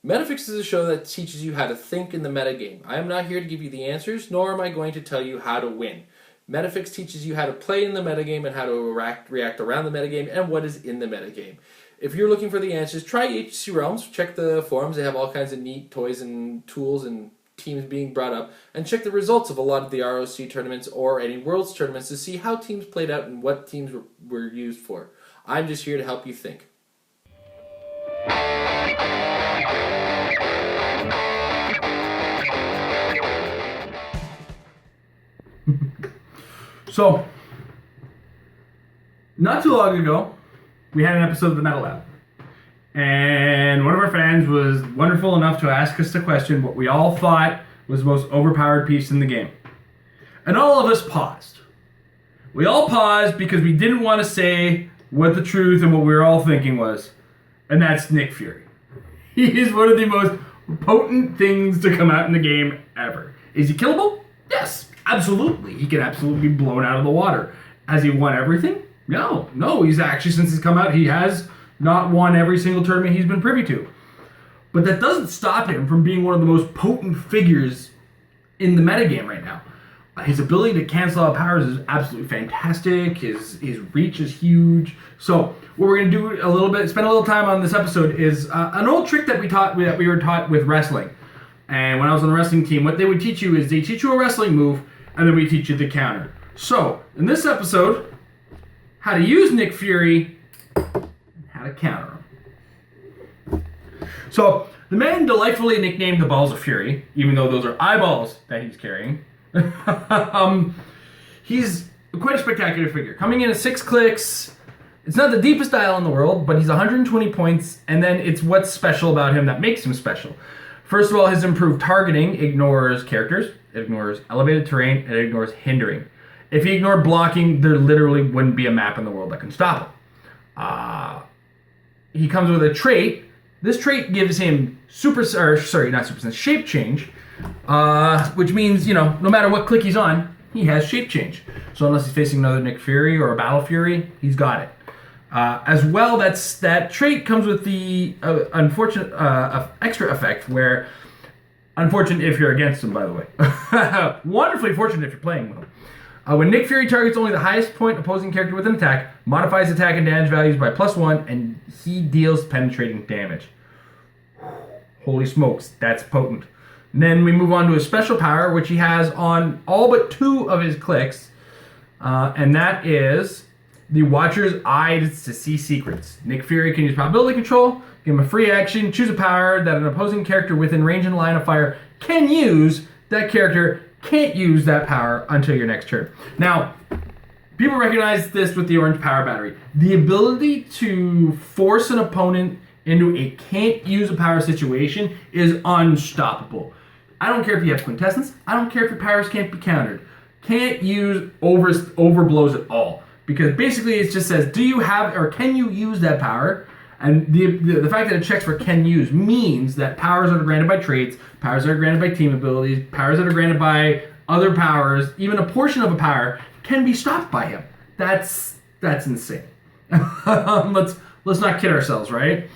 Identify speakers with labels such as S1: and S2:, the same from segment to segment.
S1: Metafix is a show that teaches you how to think in the metagame. I am not here to give you the answers, nor am I going to tell you how to win. Metafix teaches you how to play in the metagame and how to react around the metagame and what is in the metagame. If you're looking for the answers, try HC Realms, check the forums, they have all kinds of neat toys and tools and teams being brought up, and check the results of a lot of the ROC tournaments or any Worlds tournaments to see how teams played out and what teams were used for. I'm just here to help you think.
S2: So, not too long ago, we had an episode of the Metal Lab. And one of our fans was wonderful enough to ask us the question what we all thought was the most overpowered piece in the game. And all of us paused. We all paused because we didn't want to say what the truth and what we were all thinking was. And that's Nick Fury. He is one of the most potent things to come out in the game ever. Is he killable? Yes, absolutely. He can absolutely be blown out of the water. Has he won everything? No. He's actually, since he's come out, he has not won every single tournament he's been privy to. But that doesn't stop him from being one of the most potent figures in the metagame right now. His ability to cancel out powers is absolutely fantastic. His reach is huge. So what we're going to do spend a little time on this episode is an old trick that we were taught with wrestling. And when I was on the wrestling team, what they would teach you is they teach you a wrestling move, and then we teach you the counter. So in this episode, how to use Nick Fury, how to counter him. So the man delightfully nicknamed the Balls of Fury, even though those are eyeballs that he's carrying. He's quite a spectacular figure. Coming in at 6 Clix. It's not the deepest dial in the world, but he's 120 points, and then it's what's special about him that makes him special. First of all, his improved targeting ignores characters, it ignores elevated terrain, and it ignores hindering. If he ignored blocking, there literally wouldn't be a map in the world that can stop him. He comes with a trait. This trait gives him shape change, which means, no matter what click he's on, he has shape change. So unless he's facing another Nick Fury or a Battle Fury, he's got it. As well, that trait comes with the unfortunate extra effect where, unfortunate if you're against him, by the way. Wonderfully fortunate if you're playing with him. When Nick Fury targets only the highest point opposing character with an attack, modifies attack and damage values by +1, and he deals penetrating damage. Holy smokes, that's potent. And then we move on to his special power, which he has on all but 2 of his clicks, and that is the Watcher's Eye to see secrets. Nick Fury can use probability control, give him a free action, choose a power that an opposing character within range and line of fire can use. That character can't use that power until your next turn. Now, people recognize this with the orange power battery. The ability to force an opponent into a can't use a power situation is unstoppable. I don't care if you have quintessence. I don't care if your powers can't be countered. Can't use overblows at all. Because basically it just says, do you have or can you use that power? And the fact that it checks for can use means that powers that are granted by traits, powers that are granted by team abilities, powers that are granted by other powers, even a portion of a power can be stopped by him. That's insane. Let's not kid ourselves, right?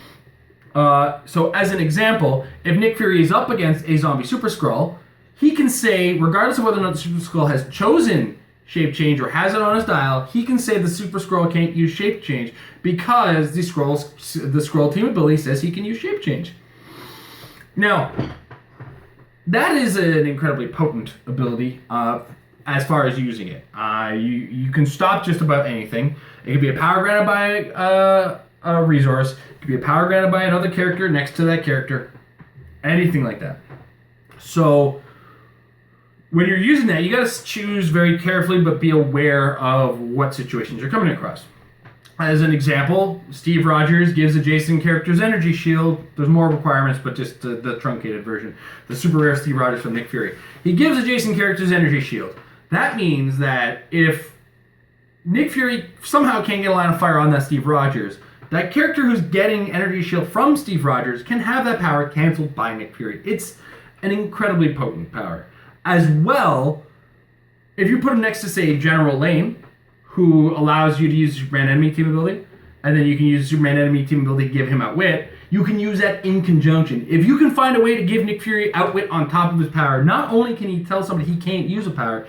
S2: So as an example, if Nick Fury is up against a zombie Super Skrull, he can say, regardless of whether or not the Super Skrull has chosen shape change or has it on his dial, he can say the Super Skrull can't use shape change because the Skrull team ability says he can use shape change. Now, that is an incredibly potent ability as far as using it. You can stop just about anything. It could be a power granted by a resource. It could be a power granted by another character next to that character. Anything like that. So when you're using that, you got to choose very carefully, but be aware of what situations you're coming across. As an example, Steve Rogers gives adjacent characters energy shield. There's more requirements, but just the truncated version. The super rare Steve Rogers from Nick Fury. He gives adjacent characters energy shield. That means that if Nick Fury somehow can't get a line of fire on that Steve Rogers, that character who's getting energy shield from Steve Rogers can have that power canceled by Nick Fury. It's an incredibly potent power. As well, if you put him next to, say, General Lane, who allows you to use Superman enemy team ability, and then you can use Superman enemy team ability to give him Outwit, you can use that in conjunction. If you can find a way to give Nick Fury Outwit on top of his power, not only can he tell somebody he can't use a power,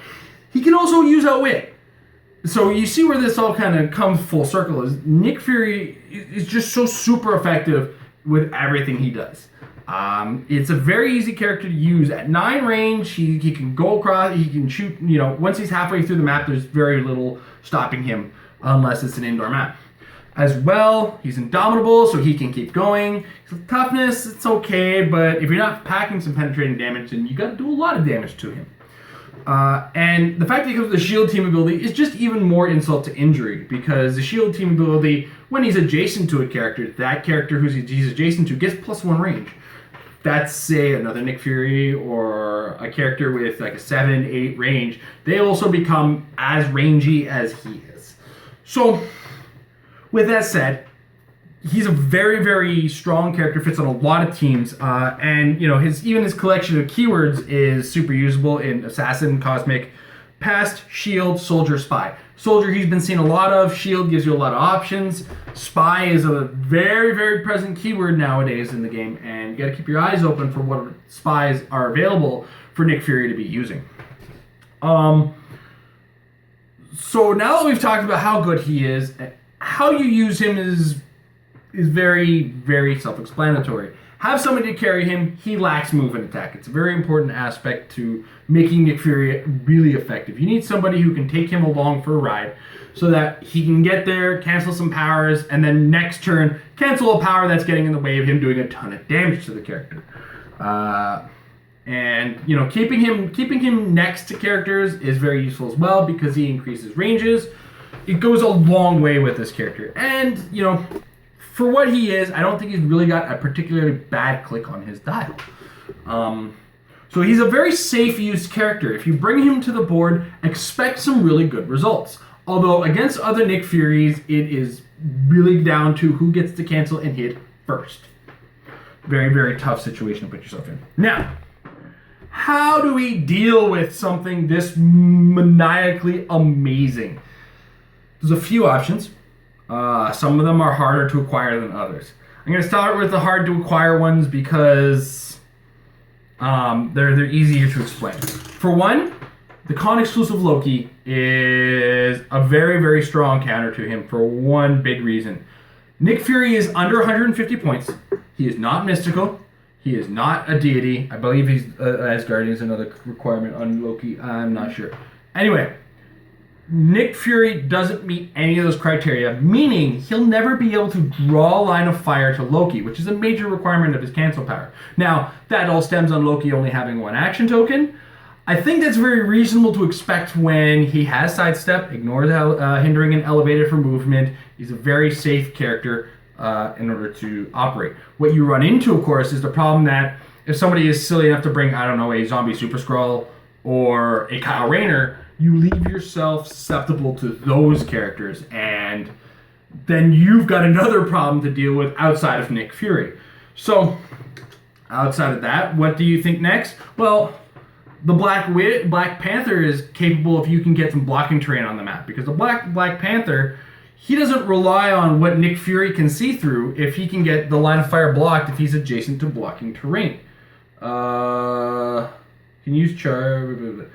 S2: he can also use Outwit. So you see where this all kind of comes full circle is Nick Fury is just so super effective with everything he does. It's a very easy character to use. At 9 range, he can go across, he can shoot, once he's halfway through the map, there's very little stopping him unless it's an indoor map. As well, he's indomitable, so he can keep going. Toughness, it's okay, but if you're not packing some penetrating damage, then you got to do a lot of damage to him. And the fact that he comes with the shield team ability is just even more insult to injury, because the shield team ability, when he's adjacent to a character, that character he's adjacent to gets +1 range. That's, say, another Nick Fury or a character with like a 7, 8 range. They also become as rangy as he is. So, with that said, he's a very, very strong character, fits on a lot of teams, and his collection of keywords is super usable in Assassin, Cosmic, Past, Shield, Soldier, Spy. Soldier he's been seeing a lot of, Shield gives you a lot of options, Spy is a very, very present keyword nowadays in the game, and you gotta keep your eyes open for what spies are available for Nick Fury to be using. So now that we've talked about how good he is, how you use him is very, very self-explanatory. Have somebody to carry him. He lacks move and attack. It's a very important aspect to making Nick Fury really effective. You need somebody who can take him along for a ride so that he can get there, cancel some powers, and then next turn, cancel a power that's getting in the way of him doing a ton of damage to the character. Keeping him next to characters is very useful as well because he increases ranges. It goes a long way with this character. And, for what he is, I don't think he's really got a particularly bad click on his dial. So he's a very safe used character. If you bring him to the board, expect some really good results. Although against other Nick Furies, it is really down to who gets to cancel and hit first. Very, very tough situation to put yourself in. Now, how do we deal with something this maniacally amazing? There's a few options. Some of them are harder to acquire than others. I'm going to start with the hard to acquire ones because they're easier to explain. For one, the con exclusive Loki is a very, very strong counter to him for one big reason. Nick Fury is under 150 points. He is not mystical. He is not a deity. I believe he's Asgardian is another requirement on Loki. I'm not sure. Anyway, Nick Fury doesn't meet any of those criteria, meaning he'll never be able to draw a line of fire to Loki, which is a major requirement of his cancel power. Now, that all stems on Loki only having one action token. I think that's very reasonable to expect when he has sidestep, ignores hindering and elevated for movement. He's a very safe character in order to operate. What you run into, of course, is the problem that if somebody is silly enough to bring, a zombie Super Skrull or a Kyle Rayner, you leave yourself susceptible to those characters, and then you've got another problem to deal with outside of Nick Fury. So, outside of that, what do you think next? Well, the Black Panther is capable if you can get some blocking terrain on the map, because the Black Panther, he doesn't rely on what Nick Fury can see through if he can get the line of fire blocked if he's adjacent to blocking terrain. Can use charge.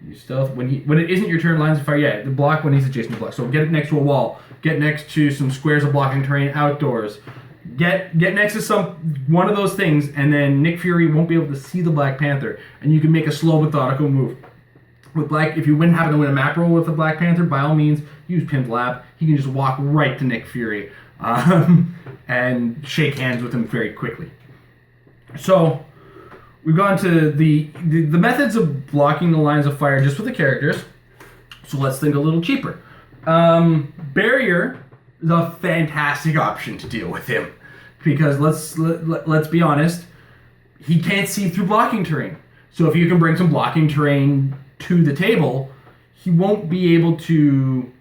S2: Use stealth when it isn't your turn. Lines of fire, the block when he's adjacent to block. So get it next to a wall. Get next to some squares of blocking terrain outdoors. Get next to one of those things, and then Nick Fury won't be able to see the Black Panther, and you can make a slow, methodical move. If you happen to win a map roll with the Black Panther, by all means use Pinned Lab. He can just walk right to Nick Fury and shake hands with him very quickly. So we've gone to the methods of blocking the lines of fire just with the characters. So let's think a little cheaper. Barrier is a fantastic option to deal with him because let's be honest, he can't see through blocking terrain. So if you can bring some blocking terrain to the table, he won't be able to,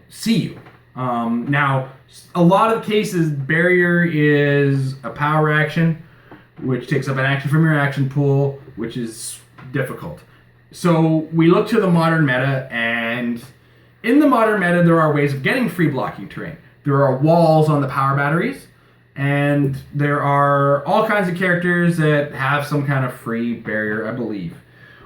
S2: see you. Now, a lot of cases, barrier is a power action, which takes up an action from your action pool, which is difficult. So we look to the modern meta, and in the modern meta, there are ways of getting free blocking terrain. There are walls on the power batteries, and there are all kinds of characters that have some kind of free barrier, I believe.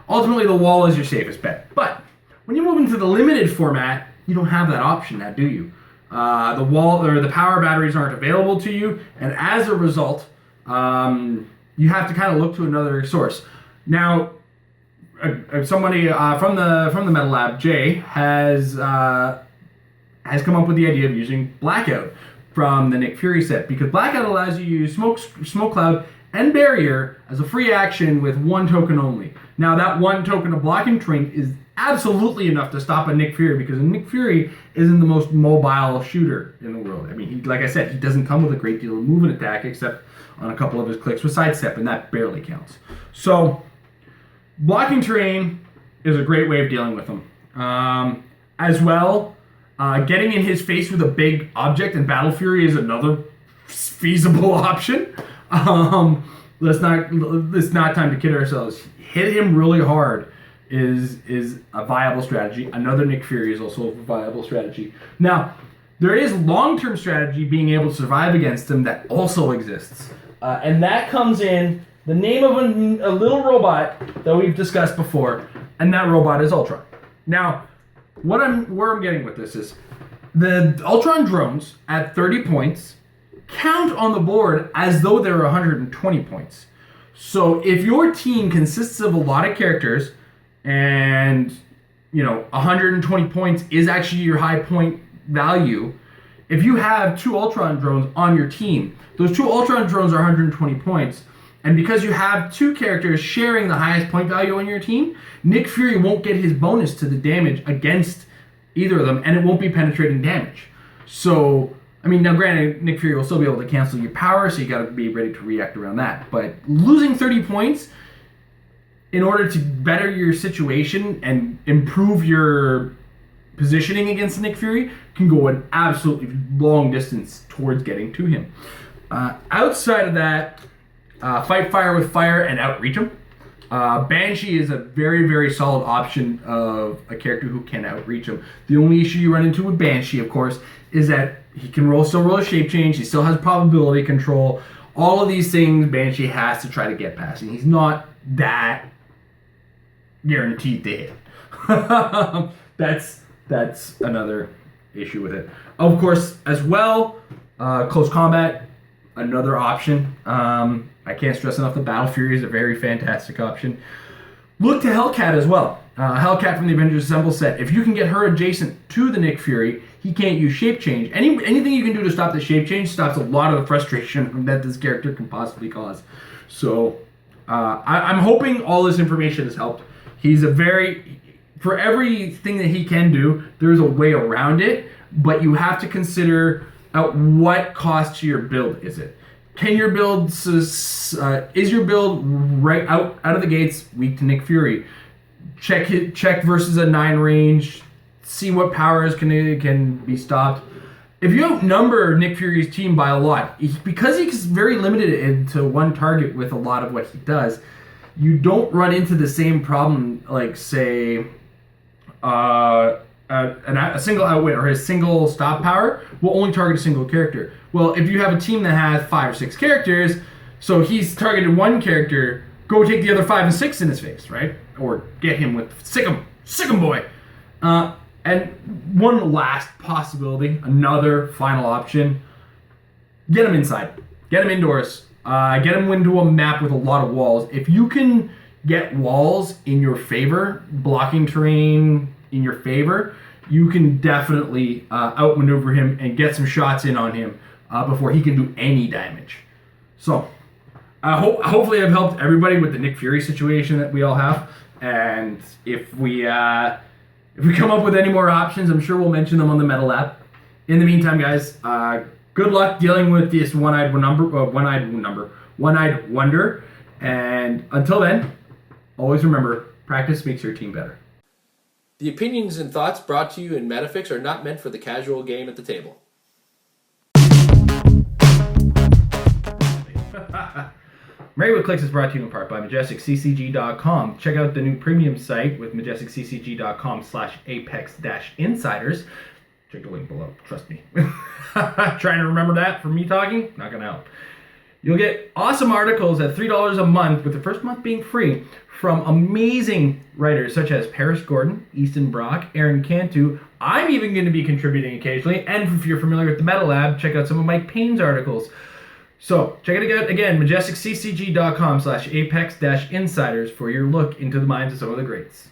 S2: Ultimately, the wall is your safest bet. But when you move into the limited format, you don't have that option now, do you? The wall or the power batteries aren't available to you, and as a result, you have to kind of look to another source. Now, somebody from the Metal Lab, Jay, has come up with the idea of using Blackout from the Nick Fury set, because Blackout allows you to use Smoke Cloud and Barrier as a free action with one token only. Now, that one token of blocking terrain is absolutely enough to stop a Nick Fury, because Nick Fury isn't the most mobile shooter in the world. I mean, like I said, he doesn't come with a great deal of movement attack, except on a couple of his clicks with sidestep, and that barely counts. So, blocking terrain is a great way of dealing with him. As well, getting in his face with a big object and Battle Fury is another feasible option. It's not time to kid ourselves. Hit him really hard is a viable strategy. Another Nick Fury is also a viable strategy. Now, there is long-term strategy being able to survive against him that also exists. And that comes in the name of a little robot that we've discussed before, and that robot is Ultron. Now, where I'm getting with this is the Ultron drones at 30 points count on the board as though they're 120 points. So if your team consists of a lot of characters and 120 points is actually your high point value, if you have 2 Ultron drones on your team, those 2 Ultron drones are 120 points. And because you have 2 characters sharing the highest point value on your team, Nick Fury won't get his bonus to the damage against either of them, and it won't be penetrating damage. So, I mean, now granted, Nick Fury will still be able to cancel your power, so you got to be ready to react around that. But losing 30 points in order to better your situation and improve your positioning against Nick Fury can go an absolutely long distance towards getting to him. Outside of that, fight fire with fire and outreach him. Banshee is a very, very solid option of a character who can outreach him. The only issue you run into with Banshee, of course, is that he can still roll a shape change. He still has probability control. All of these things Banshee has to try to get past, and he's not that guaranteed to hit. That's another issue with it. Of course, as well, close combat, another option. I can't stress enough that Battle Fury is a very fantastic option. Look to Hellcat as well. Hellcat from the Avengers Assemble set. If you can get her adjacent to the Nick Fury, he can't use shape change. Anything you can do to stop the shape change stops a lot of the frustration that this character can possibly cause. So I'm hoping all this information has helped. For everything that he can do, there's a way around it, but you have to consider at what cost to your build is it. Can your build is your build right out of the gates weak to Nick Fury? Check versus a 9 range. See what powers can be stopped. If you outnumber Nick Fury's team by a lot, because he's very limited into one target with a lot of what he does, you don't run into the same problem like, say, a single outwit or his single stop power will only target a single character. Well, if you have a team that has 5 or 6 characters, so he's targeted one character, go take the other 5 and 6 in his face, right? Or get him with sick 'em boy. And one last possibility, another final option, get him inside, get him indoors, get him into a map with a lot of walls. If you can get walls in your favor, blocking terrain in your favor, you can definitely outmaneuver him and get some shots in on him before he can do any damage. So, hopefully I've helped everybody with the Nick Fury situation that we all have. And if we come up with any more options, I'm sure we'll mention them on the Metal Lab. In the meantime, guys, good luck dealing with this one-eyed wonder. And until then, always remember, practice makes your team better.
S1: The opinions and thoughts brought to you in Metafix are not meant for the casual game at the table.
S2: Married with Clix is brought to you in part by MajesticCCG.com. Check out the new premium site with MajesticCCG.com/Apex-Insiders. Check the link below. Trust me. Trying to remember that from me talking? Not going to help. You'll get awesome articles at $3 a month, with the first month being free, from amazing writers such as Paris Gordon, Easton Brock, Aaron Cantu. I'm even going to be contributing occasionally. And if you're familiar with the Meta Lab, check out some of Mike Payne's articles. So check it out again, majesticccg.com/apex-insiders for your look into the minds of some of the greats.